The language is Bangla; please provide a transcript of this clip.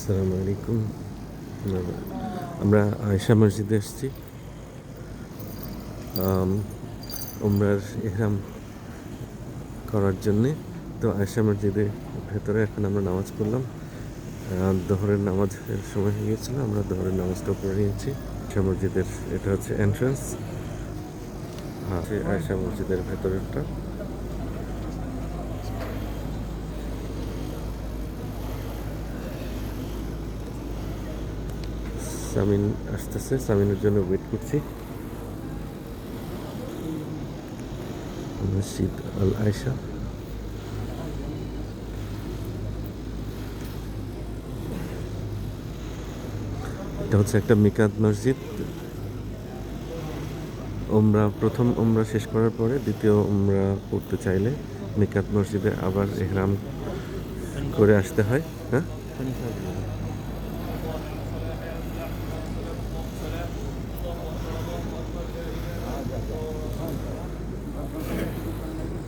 আসসালামু আলাইকুম। আমরা আয়েশা মসজিদে এসেছি উমরার ইহরাম করার জন্যে। তো আয়েশা মসজিদের ভেতরে এখন আমরা নামাজ পড়লাম। দোহরের নামাজের সময় হয়ে গিয়েছিল, আমরা দোহরের নামাজটা পড়ে নিয়েছি। আয়েশা মসজিদের এটা হচ্ছে এন্ট্রান্স, আয়েশা মসজিদের ভেতরেরটা। সামিন আসতেছে, সামিনের জন্য ওয়েট করছি। মসজিদ আল আয়েশা। এটা হচ্ছে একটা মিকাত মসজিদ। প্রথম উমরা শেষ করার পরে দ্বিতীয় উমরা করতে চাইলে মিকাত মসজিদে আবার ইহরাম করে আসতে হয়। হ্যাঁ,